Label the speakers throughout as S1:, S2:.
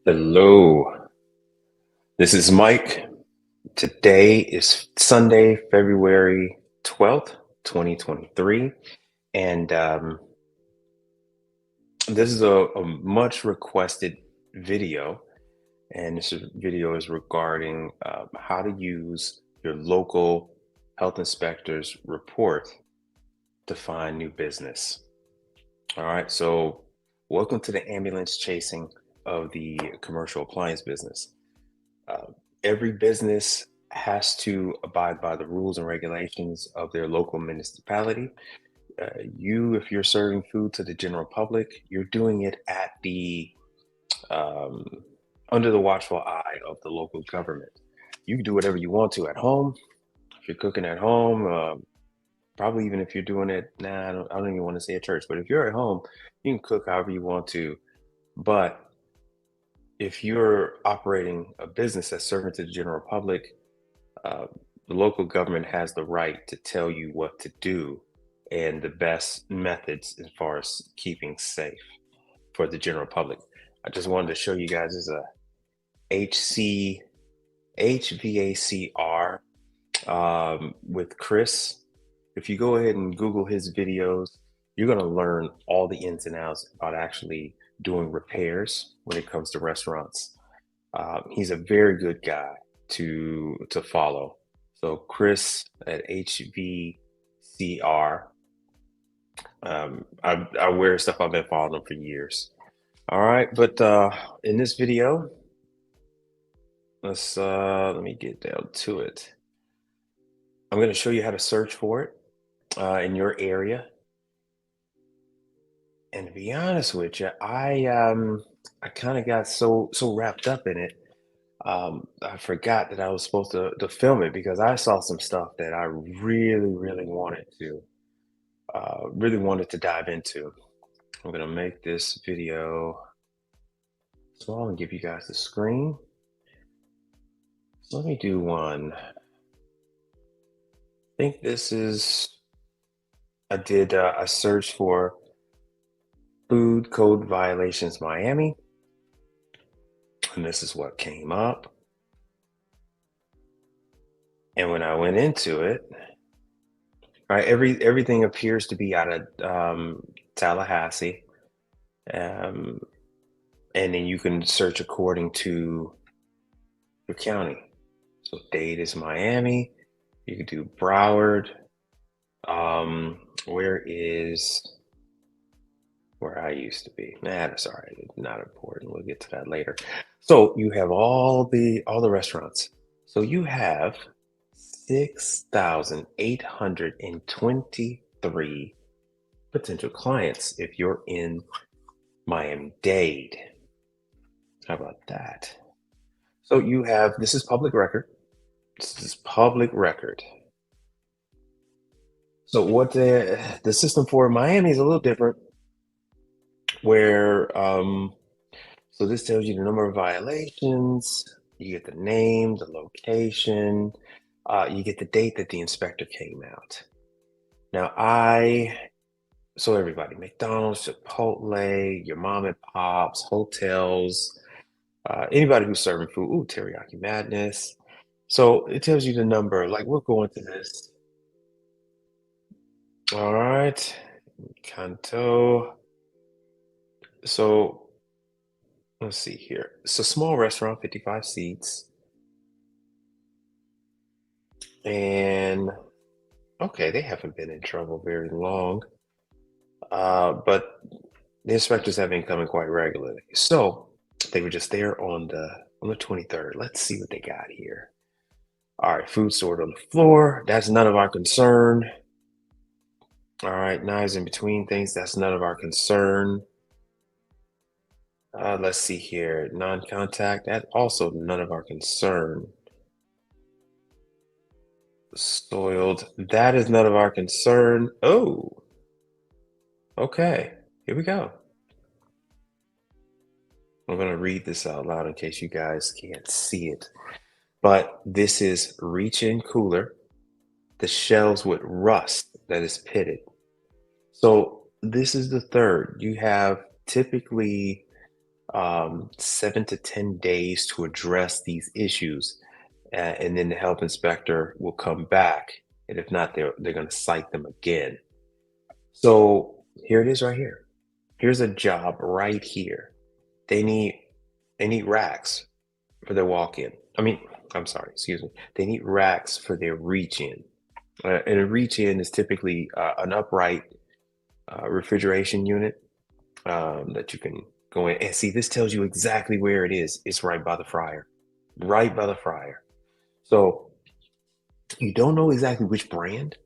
S1: Hello, this is Mike. Today is Sunday, February 12th, 2023. And this is a much requested video. And this video is regarding how to use your local health inspector's report to find new business. All right, so welcome to the ambulance chasing of the commercial appliance business. Uh, every business has to abide by the rules and regulations of their local municipality. If you're serving food to the general public, you're doing it at the um, under the watchful eye of the local government. You can do whatever you want to at home. If you're cooking at home, probably even if you're doing it, I don't even want to say at church, but if you're at home, you can cook however you want to. But if you're operating a business that's serving to the general public, uh, the local government has the right to tell you what to do and the best methods as far as keeping safe for the general public. I just wanted to show you guys this is a HC HVACR with Chris. If you go ahead and Google his videos, you're going to learn all the ins and outs about actually doing repairs when it comes to restaurants. He's a very good guy to follow. So Chris at HVCR. I wear stuff. I've been following him for years. All right, but in this video, let me get down to it. I'm going to show you how to search for it in your area. And to be honest with you, I kind of got so wrapped up in it. I forgot that I was supposed to film it because I saw some stuff that I really wanted to dive into. I'm gonna make this video small and give you guys the screen. So let me do one. I think this is. I did a search for food code violations Miami, and this is what came up. And when I went into it, right, everything appears to be out of Tallahassee, um, and then you can search according to your county. So Dade is Miami. You could do Broward. Where is where I used to be? Nah, that's all right. It's not important. We'll get to that later. So you have all the restaurants. So you have 6,823 potential clients if you're in Miami-Dade. How about that? So you have this is public record. This is public record. So what the system for Miami is a little different, where so this tells you the number of violations, you get the name, the location, you get the date that the inspector came out. Now so everybody, McDonald's, Chipotle, your mom and pops, hotels, anybody who's serving food, ooh, teriyaki madness. So it tells you the number, like we'll go into this. All right, Canto. So let's see here. It's a small restaurant, 55 seats. And okay, they haven't been in trouble very long. But the inspectors have been coming quite regularly. So they were just there on the 23rd. Let's see what they got here. All right, food stored on the floor. That's none of our concern. All right, knives in between things. That's none of our concern. Let's see here. Non-contact. That's also none of our concern. Soiled. That is none of our concern. Oh, okay. Here we go. I'm going to read this out loud in case you guys can't see it. But this is reach-in cooler. The shelves with rust that is pitted. So this is the third. You have typically 7 to 10 days to address these issues, and then the health inspector will come back, and if not, they're going to cite them again. So here it is, right here. Here's a job right here. They need they need racks for their walk-in. I mean, I'm sorry, excuse me. They need racks for their reach-in. And a reach-in is typically an upright refrigeration unit that you can go in and see. This tells you exactly where it is. It's right by the fryer, right by the fryer. So you don't know exactly which brand,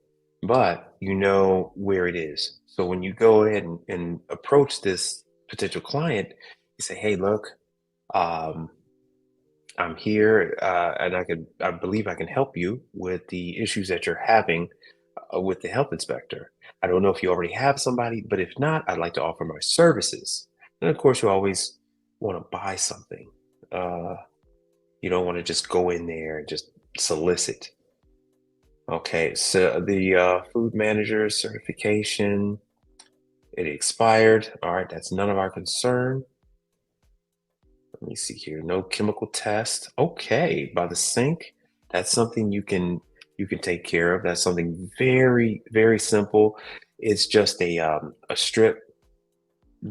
S1: but you know where it is. So when you go ahead and approach this potential client, you say, "Hey, look, um, I'm here, and I believe I can help you with the issues that you're having with the health inspector. I don't know if you already have somebody, but if not, I'd like to offer my services." And of course, you always want to buy something. Uh, you don't want to just go in there and just solicit. Okay, so the food manager certification, it expired. All right, that's none of our concern. Let me see here. No chemical test. Okay, by the sink. That's something you can take care of. That's something very, very simple. It's just a strip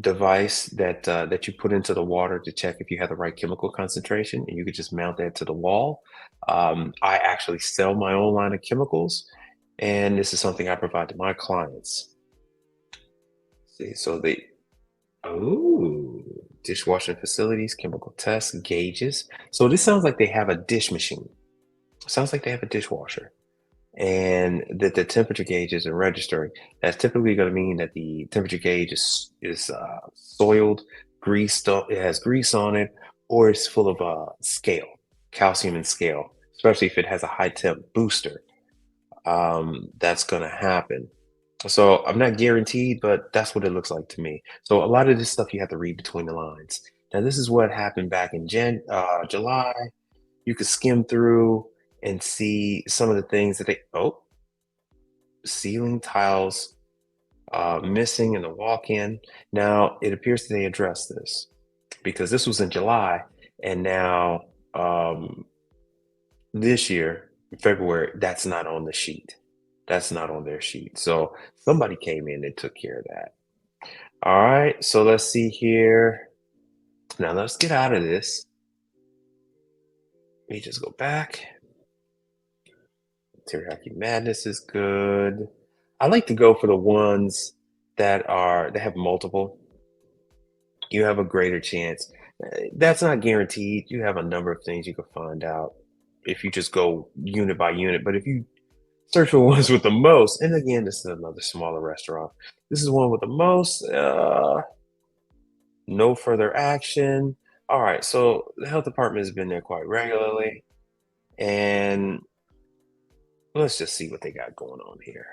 S1: device that you put into the water to check if you have the right chemical concentration, and you could just mount that to the wall. I actually sell my own line of chemicals, and this is something I provide to my clients. See, so they oh, dishwashing facilities, chemical tests, gauges. So this sounds like they have a dish machine. Sounds like they have a dishwasher, and that the temperature gauge isn't registering. That's typically going to mean that the temperature gauge is soiled, greased up. It has grease on it, or it's full of scale, calcium and scale. Especially if it has a high temp booster, that's going to happen. So I'm not guaranteed, but that's what it looks like to me. So a lot of this stuff you have to read between the lines. Now, this is what happened back in July. You could skim through and see some of the things that ceiling tiles missing in the walk-in. Now, it appears that they addressed this because this was in July, and now this year, February, that's not on the sheet. That's not on their sheet. So somebody came in and took care of that. All right, so let's see here. Now let's get out of this. Let me just go back. Teriyaki Madness is good. I like to go for the ones that have multiple. You have a greater chance. That's not guaranteed. You have a number of things you can find out if you just go unit by unit. But if you search for ones with the most, and again, this is another smaller restaurant. This is one with the most. No further action. All right, so the health department has been there quite regularly, and let's just see what they got going on here.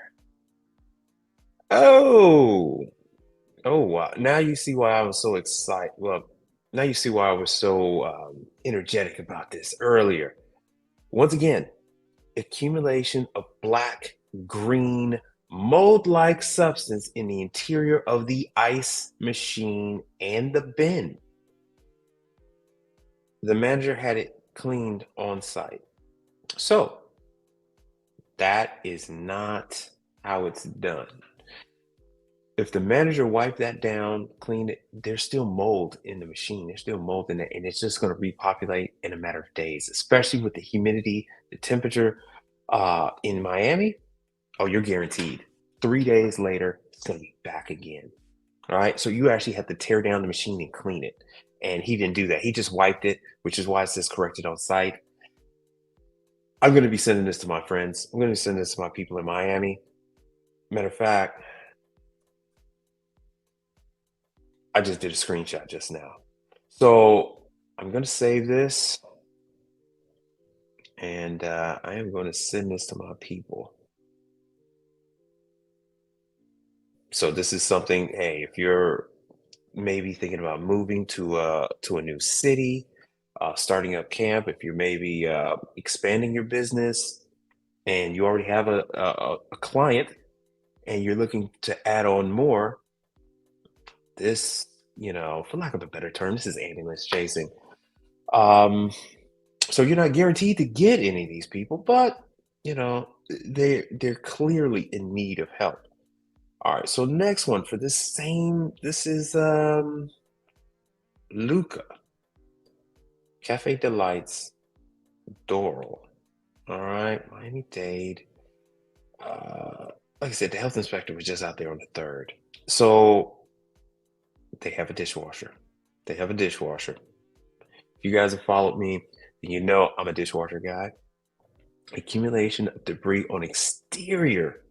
S1: Oh, oh wow! Now you see why I was so excited. Well, now you see why I was so energetic about this earlier. Once again, accumulation of black, green, mold-like substance in the interior of the ice machine and the bin. The manager had it cleaned on site. So that is not how it's done. If the manager wiped that down, cleaned it, there's still mold in the machine. There's still mold in it, and it's just going to repopulate in a matter of days, especially with the humidity, the temperature in Miami. Oh, you're guaranteed. 3 days later, it's going to be back again. All right. So you actually have to tear down the machine and clean it. And he didn't do that. He just wiped it, which is why it says corrected on site. I'm going to be sending this to my friends. I'm going to send this to my people in Miami. Matter of fact, I just did a screenshot just now. So I'm going to save this, and I am going to send this to my people. So this is something, hey, if you're maybe thinking about moving to a new city, starting up camp, if you're maybe expanding your business and you already have a client and you're looking to add on more, this for lack of a better term, this is ambulance chasing. Um, so you're not guaranteed to get any of these people, but you know, they're clearly in need of help. All right, so next one for this is Luca, Cafe Delights, Doral. All right, Miami-Dade. Like I said, the health inspector was just out there on the third. So they have a dishwasher. They have a dishwasher. If you guys have followed me, then you know I'm a dishwasher guy. Accumulation of debris on exterior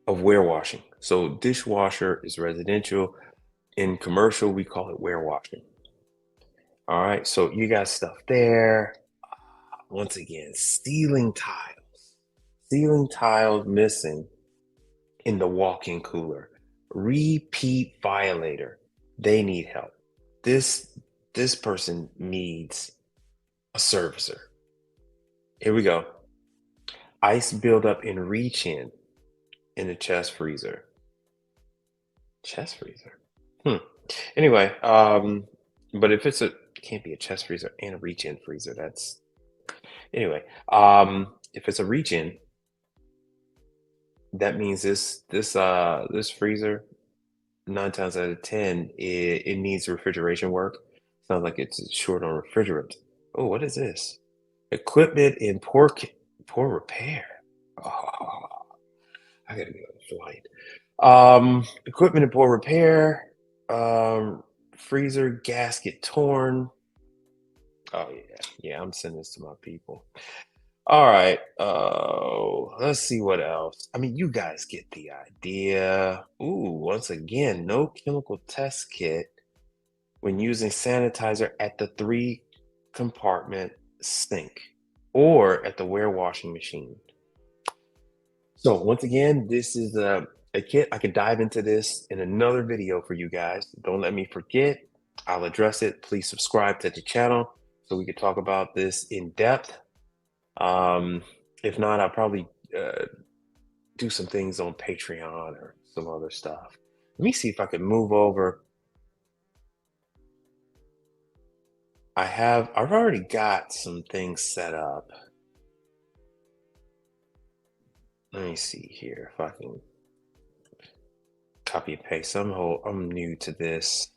S1: of warewashing. So dishwasher is residential. In commercial, we call it warewashing. All right, so you got stuff there. Once again, ceiling tiles missing in the walk-in cooler. Repeat violator. They need help. This person needs a servicer. Here we go. Ice buildup in reach-in the chest freezer. Chest freezer. Anyway, but if it can't be a chest freezer and a reach-in freezer. That's anyway. If it's a reach-in, that means this freezer 9 times out of 10 it needs refrigeration work. Sounds like it's short on refrigerant. Oh, what is this? Equipment in poor repair. Oh, I gotta be on the flight. Equipment in poor repair. Freezer gasket torn. Oh yeah. I'm sending this to my people. All right. Oh, let's see what else. I mean, you guys get the idea. Ooh, once again, no chemical test kit when using sanitizer at the 3 compartment sink or at the washing machine. So once again, this is a kit. I could dive into this in another video for you guys. Don't let me forget. I'll address it. Please subscribe to the channel so we could talk about this in depth. If not, I'll probably do some things on Patreon or some other stuff. Let me see if I can move over. I've already got some things set up. Let me see here if I can copy and paste. I'm new to this.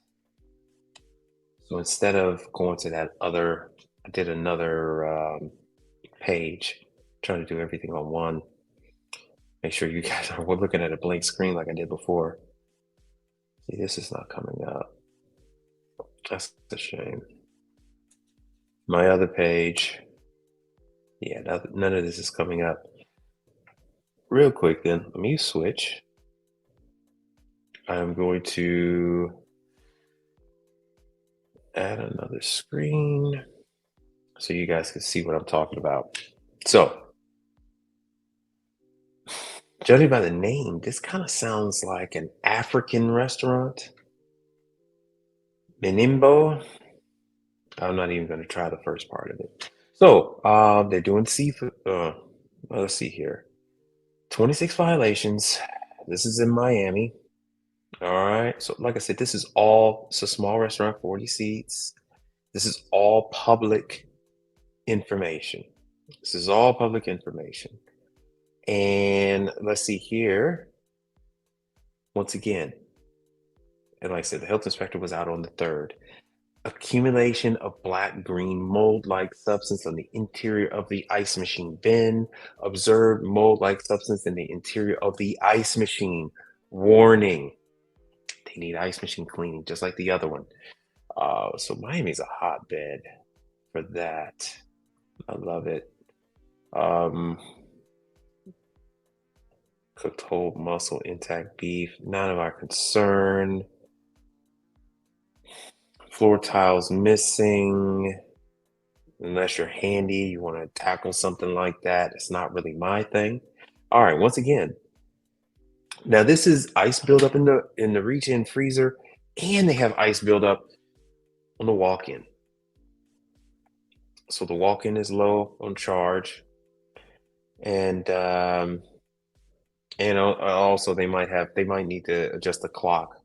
S1: So instead of going to that other, I did another page, trying to do everything on one. Make sure you guys are looking at a blank screen like I did before. See, this is not coming up. That's a shame. My other page, yeah, none of this is coming up. Real quick then, let me switch. I'm going to add another screen so you guys can see what I'm talking about. So, judging by the name, this kind of sounds like an African restaurant. Menimbo. I'm not even going to try the first part of it. So, they're doing seafood. Let's see here. 26 violations. This is in Miami. All right. So, like I said, it's a small restaurant, 40 seats. This is all public information. This is all public information. And let's see here. Once again, and like I said, the health inspector was out on the third. Accumulation of black green mold like substance on the interior of the ice machine bin. Observed mold like substance in the interior of the ice machine. Warning. They need ice machine cleaning, just like the other one. So Miami's a hotbed for that. I love it. Cooked whole muscle, intact beef, none of our concern. Floor tiles missing. Unless you're handy, you want to tackle something like that. It's not really my thing. All right, once again. Now this is ice buildup in the reach-in freezer, and they have ice buildup on the walk-in. So the walk-in is low on charge, and also they might need to adjust the clock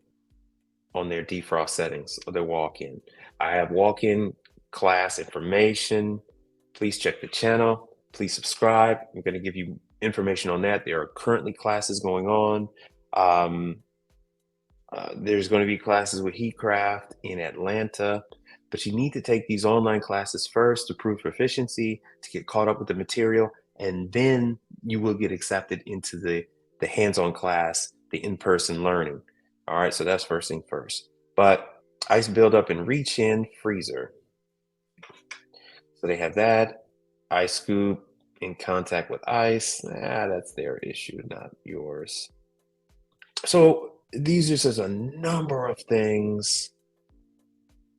S1: on their defrost settings or their walk-in. I have walk-in class information. Please check the channel. Please subscribe. I'm going to give you information on that. There are currently classes going on. There's going to be classes with Heatcraft in Atlanta, but you need to take these online classes first to prove proficiency, to get caught up with the material, and then you will get accepted into the hands-on class, the in-person learning. All right, so that's first thing first. But ice buildup and reach-in freezer. So they have that. Ice scoop in contact with ice. That's their issue, not yours. So these are just a number of things.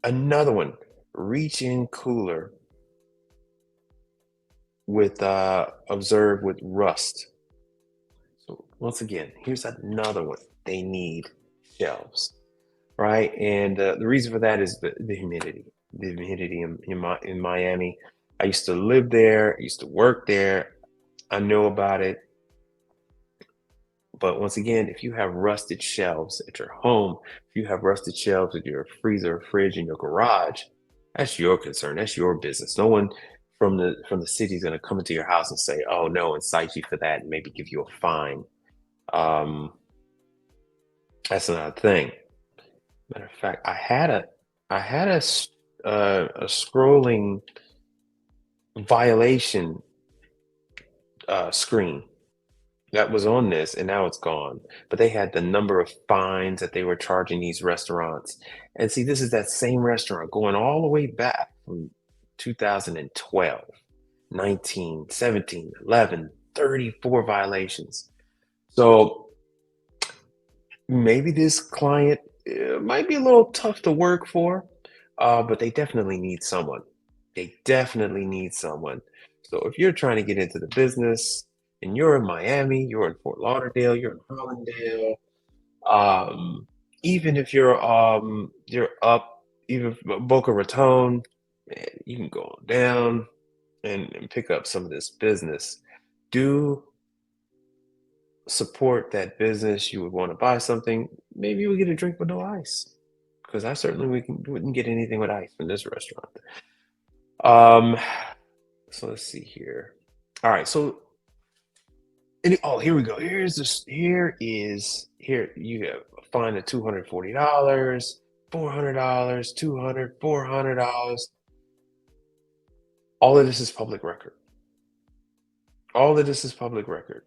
S1: Another one, reach-in cooler with observed with rust. So once again, here's another one. They need shelves, right? And the reason for that is the humidity. The humidity in Miami. I used to live there. I used to work there. I know about it. But once again, if you have rusted shelves at your home, if you have rusted shelves at your freezer or fridge in your garage, that's your concern. That's your business. No one from the city is going to come into your house and say, "Oh no," and cite you for that and maybe give you a fine. That's another thing. Matter of fact, I had a scrolling violation screen that was on this, and now it's gone. But they had the number of fines that they were charging these restaurants. And see, this is that same restaurant going all the way back from 2012, 19, 17, 11, 34 violations. So maybe this client might be a little tough to work for, but they definitely need someone. They definitely need someone. So if you're trying to get into the business and you're in Miami, you're in Fort Lauderdale, you're in Hollandale, even if you're up, even Boca Raton, man, you can go on down and pick up some of this business. Do support that business. You would want to buy something. Maybe you would get a drink with no ice, because I certainly wouldn't get anything with ice from this restaurant. Um, so let's see here. All right, so here we go. Here you have a fine of $240, $400, 200, $400. All of this is public record. All of this is public record.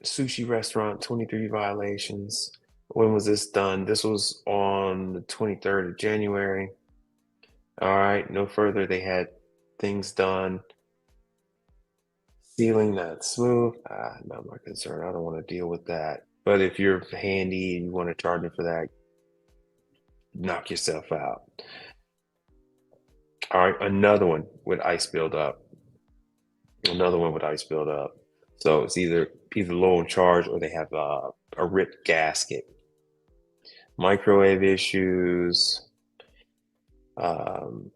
S1: Sushi restaurant, 23 violations. When was this done? This was on the 23rd of January. All right, no further. They had things done. Ceiling not smooth. Not my concern. I don't want to deal with that. But if you're handy and you want to charge me for that, knock yourself out. All right, another one with ice buildup. Another one with ice buildup. So it's either low in charge or they have a ripped gasket. Microwave issues. Oh,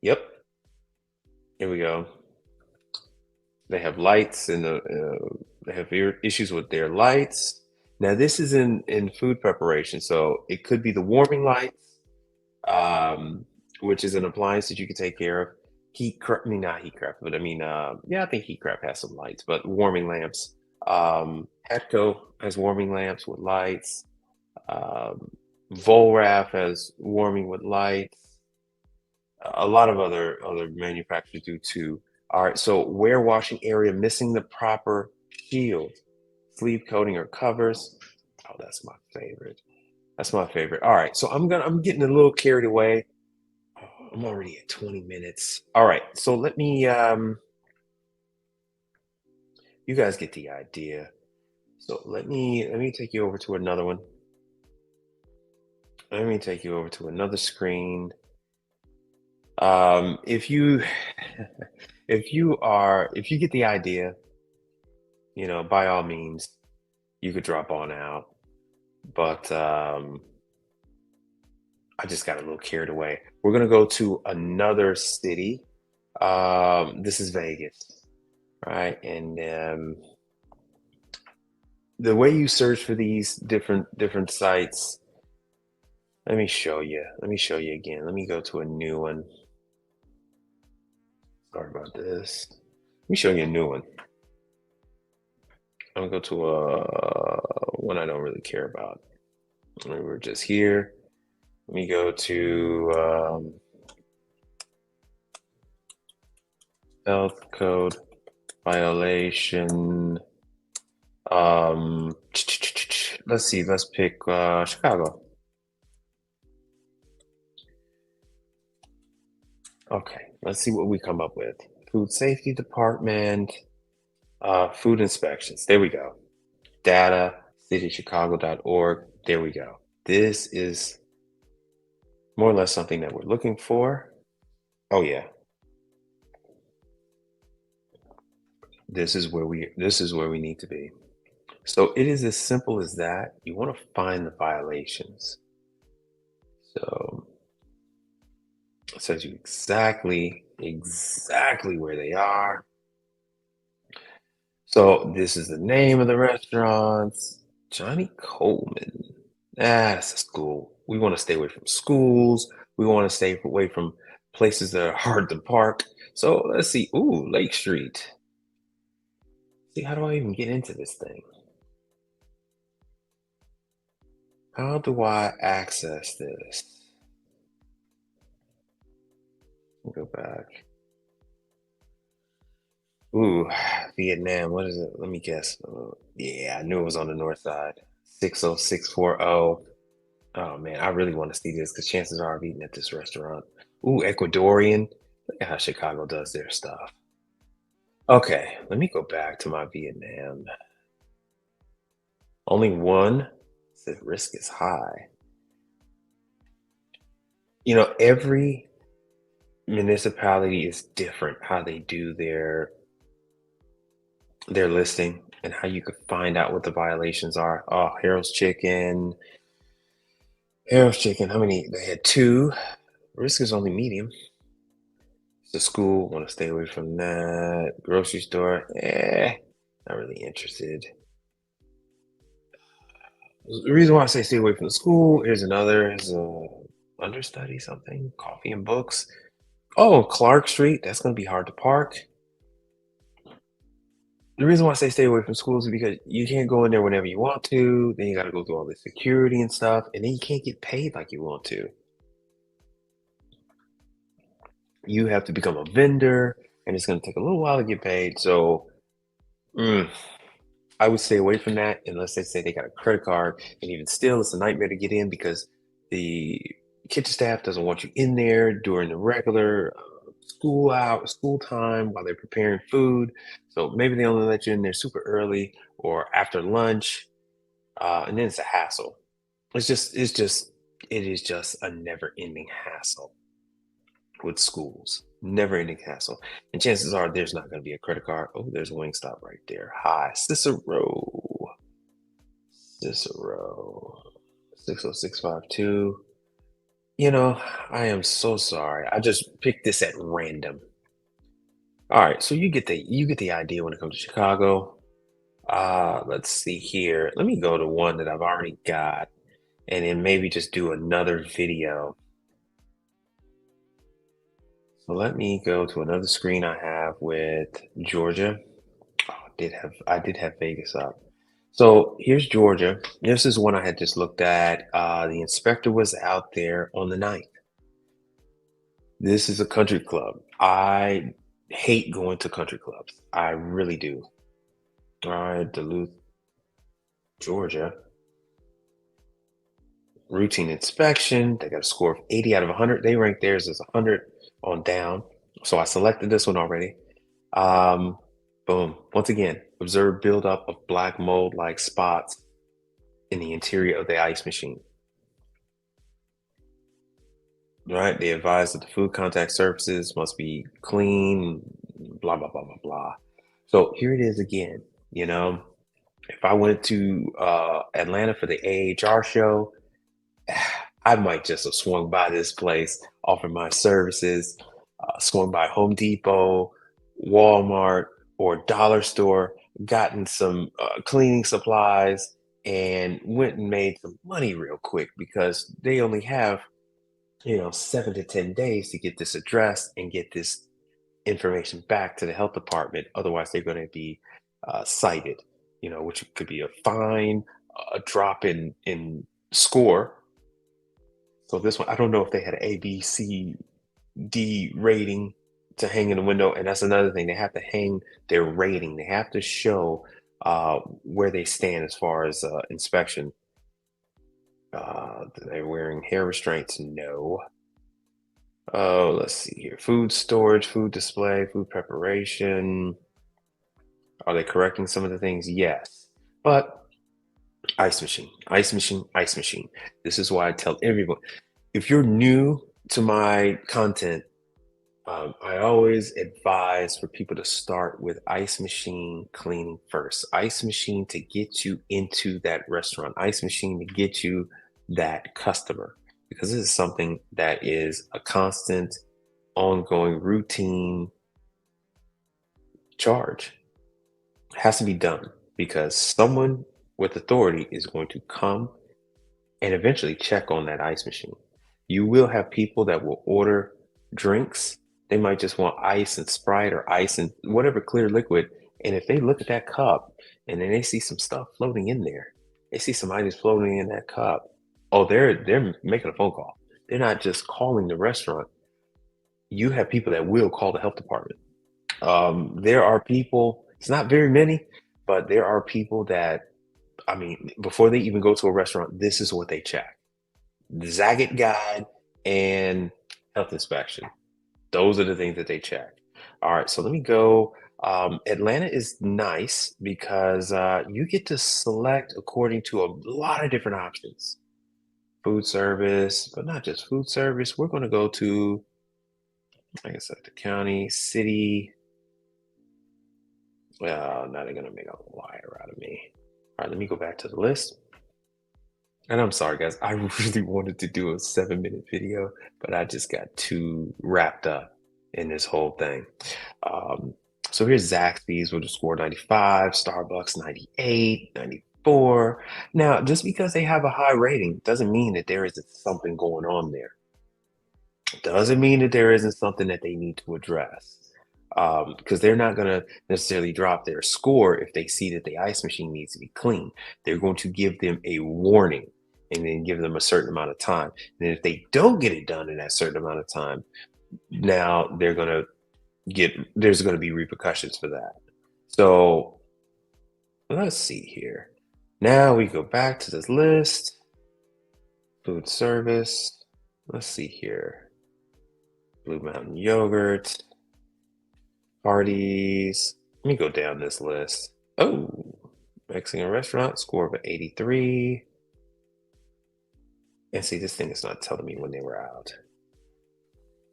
S1: yep. Here we go. They have lights and they have issues with their lights. Now this is in food preparation, so it could be the warming lights, which is an appliance that you can take care of. Not Heatcraft, but I mean, yeah, I think Heatcraft has some lights, but warming lamps. Petco has warming lamps with lights. Volraf has warming with lights. A lot of other manufacturers do too. All right, so wear washing area missing the proper shield, sleeve coating or covers. Oh, that's my favorite. That's my favorite. All right, so I'm getting a little carried away. Oh, I'm already at 20 minutes. All right, so let me you guys get the idea. So let me take you over to another one. Let me take you over to another screen. If you if you get the idea, by all means, you could drop on out. But I just got a little carried away. We're gonna go to another city. This is Vegas, right? And The way you search for these different sites, let me show you. Let me show you again. Let me go to a new one. Sorry about this. Let me show you a new one. I'm gonna go to one I don't really care about. We're just here. Let me go to health code violation. Let's see. Let's pick Chicago. Okay, let's see what we come up with. Food safety department, food inspections. There we go. Data, citychicago.org. There we go. This is more or less something that we're looking for. Oh yeah, this is where we need to be. So it is as simple as that. You want to find the violations. So it tells you exactly where they are. So this is the name of the restaurants. Johnny Coleman. That's a school. We want to stay away from schools. We want to stay away from places that are hard to park. So let's see. Ooh, Lake Street. See, how do I even get into this thing? How do I access this? Go back. Ooh, Vietnam. What is it? Let me guess. Yeah, I knew it was on the north side. 60640. Oh man, I really want to see this because chances are I've eaten at this restaurant. Ooh, Ecuadorian. Look at how Chicago does their stuff. Okay, let me go back to my Vietnam. Only one said risk is high. Every municipality is different how they do their listing and how you could find out what the violations are. Oh, Harold's Chicken. How many? They had two. Risk is only medium. The school, want to stay away from that. Grocery store, not really interested. The reason why I say stay away from the school, here's another, is understudy something, coffee and books. Oh, Clark Street, that's going to be hard to park. The reason why I say stay away from schools is because you can't go in there whenever you want to. Then you got to go through all the security and stuff, and then you can't get paid like you want to. You have to become a vendor, and it's going to take a little while to get paid. So, mm, I would stay away from that unless they say they got a credit card. And even still, it's a nightmare to get in because the kitchen staff doesn't want you in there during the regular school time while they're preparing food. So maybe they only let you in there super early or after lunch, and then it's a hassle. It is just a never-ending hassle with schools. Never-ending hassle, and chances are there's not going to be a credit card. Oh, there's a Wingstop right there. Hi, Cicero. Cicero. 60652. I am so sorry. I just picked this at random. All right, so you get the idea when it comes to Chicago. Let's see here. Let me go to one that I've already got and then maybe just do another video. So let me go to another screen I have with Georgia. Oh, I did have Vegas up. So here's Georgia. This is one I had just looked at. The inspector was out there on the 9th. This is a country club. I hate going to country clubs. I really do. All right, Duluth, Georgia. Routine inspection. They got a score of 80 out of 100. They rank theirs as 100 on down. So I selected this one already. Um, Boom. Once again, observe buildup of black mold-like spots in the interior of the ice machine. Right? They advise that the food contact surfaces must be clean, blah, blah, blah, blah, blah. So here it is again. If I went to Atlanta for the AHR show, I might just have swung by this place, offered my services, swung by Home Depot, Walmart, or Dollar Store, gotten some cleaning supplies, and went and made some money real quick because they only have 7 to 10 days to get this addressed and get this information back to the health department. Otherwise, they're going to be cited, which could be a fine, a drop in score. So this one, I don't know if they had an A, B, C, D rating to hang in the window, and that's another thing. They have to hang their rating. They have to show where they stand as far as inspection. They're wearing hair restraints? No. Oh, let's see here. Food storage, food display, food preparation. Are they correcting some of the things? Yes. But ice machine, ice machine, ice machine. This is why I tell everyone, if you're new to my content, I always advise for people to start with ice machine cleaning first. Ice machine to get you into that restaurant. Ice machine to get you that customer. Because this is something that is a constant, ongoing, routine charge. It has to be done because someone with authority is going to come and eventually check on that ice machine. You will have people that will order drinks. They might just want ice and Sprite or ice and whatever clear liquid. And if they look at that cup and then they see some stuff floating in there, they see some items floating in that cup. Oh, they're making a phone call. They're not just calling the restaurant. You have people that will call the health department. There are people, it's not very many, but there are people that, I mean, before they even go to a restaurant, this is what they check: the Zagat guide and health inspection. Those are the things that they check. All right, so let me go. Atlanta is nice because you get to select according to a lot of different options. Food service, but not just food service. We're going to go to, like I said, the county, city. Well, now they're going to make a liar out of me. All right, let me go back to the list. And I'm sorry, guys. I really wanted to do a 7-minute video, but I just got too wrapped up in this whole thing. So here's Zaxby's with a score 95, Starbucks 98, 94. Now, just because they have a high rating doesn't mean that there isn't something going on there. Doesn't mean that there isn't something that they need to address. Because they're not going to necessarily drop their score if they see that the ice machine needs to be clean. They're going to give them a warning and then give them a certain amount of time. And if they don't get it done in that certain amount of time, now there's going to be repercussions for that. So let's see here. Now we go back to this list. Food service. Let's see here. Blue Mountain Yogurt. Parties. Let me go down this list. Oh, Mexican restaurant, score of 83. And see, this thing is not telling me when they were out.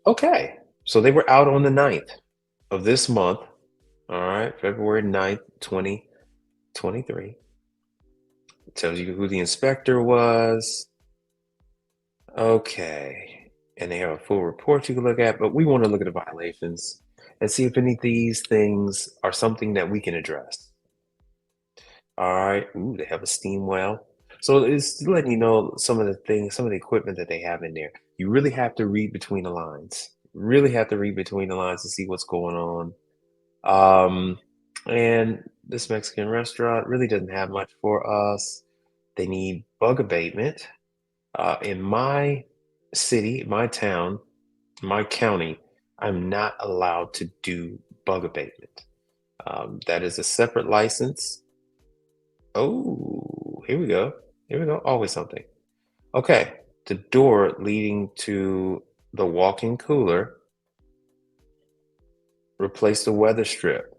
S1: Okay, so they were out on the 9th of this month. All right, February 9th, 2023. It tells you who the inspector was. Okay, and they have a full report you can look at, but we want to look at the violations and see if any of these things are something that we can address. All right. Ooh, they have a steam well. So it's letting you know some of the things, some of the equipment that they have in there. You really have to read between the lines. Really have to read between the lines to see what's going on. And this Mexican restaurant really doesn't have much for us. They need bug abatement. In my city, my town, my county, I'm not allowed to do bug abatement. That is a separate license. Oh, here we go. Here we go. Always something. Okay. The door leading to the walk-in cooler. Replace the weather strip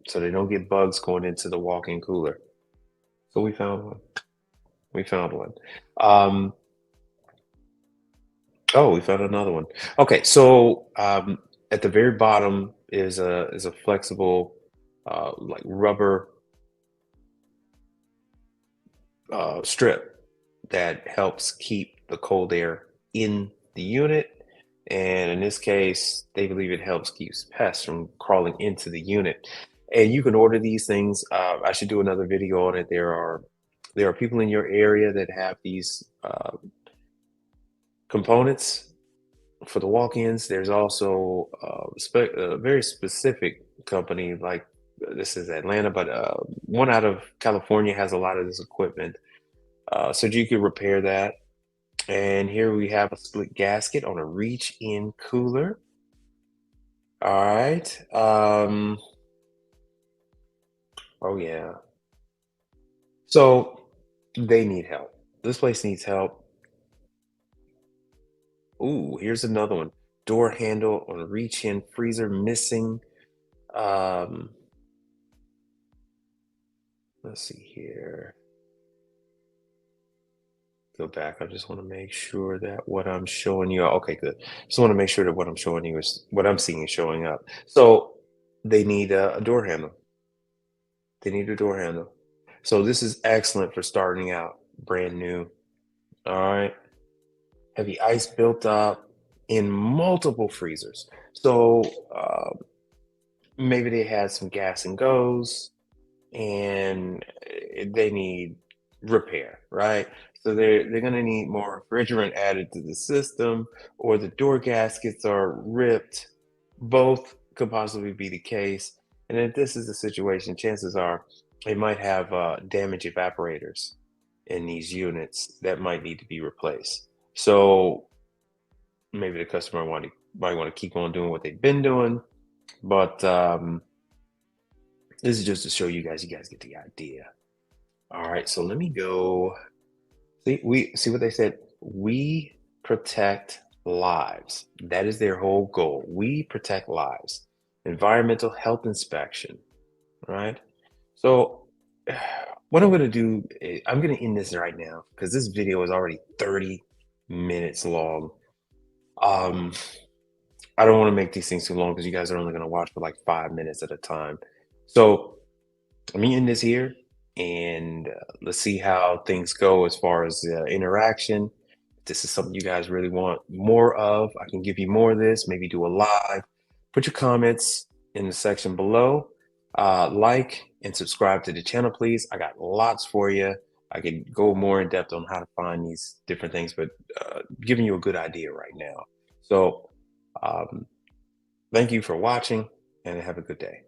S1: so they don't get bugs going into the walk-in cooler. So we found one. We found one. Oh, we found another one. Okay, so at the very bottom is a flexible like rubber strip that helps keep the cold air in the unit. And in this case, they believe it helps keeps pests from crawling into the unit. And you can order these things. I should do another video on it. There are people in your area that have these components for the walk-ins. There's also a very specific company, like this is Atlanta, but one out of California has a lot of this equipment. So you can repair that. And here we have a split gasket on a reach-in cooler. All right. Oh yeah. So they need help. This place needs help. Ooh, here's another one. Door handle on a reach-in, freezer missing. Um, let's see here. Go back. I just want to make sure that what I'm showing you. Okay, good. Just want to make sure that what I'm showing you is what I'm seeing is showing up. So they need a door handle. They need a door handle. So this is excellent for starting out brand new. All right. Heavy ice built up in multiple freezers. So maybe they had some gas and goes and they need repair, right? So they're going to need more refrigerant added to the system, or the door gaskets are ripped. Both could possibly be the case. And if this is the situation, chances are they might have damaged evaporators in these units that might need to be replaced. So maybe the customer might want to keep on doing what they've been doing, but this is just to show you guys. You guys get the idea. All right, so let me go. See what they said. We protect lives. That is their whole goal. We protect lives. Environmental health inspection. Right. So what I'm going to do, I'm going to end this right now because this video is already 30 minutes long. I don't want to make these things too long because you guys are only going to watch for like 5 minutes at a time. So let me end this here and let's see how things go as far as interaction. If this is something you guys really want more of, I can give you more of this, maybe do a live. Put your comments in the section below. Like and subscribe to the channel, please. I got lots for you. I could go more in depth on how to find these different things, but giving you a good idea right now. So thank you for watching and have a good day.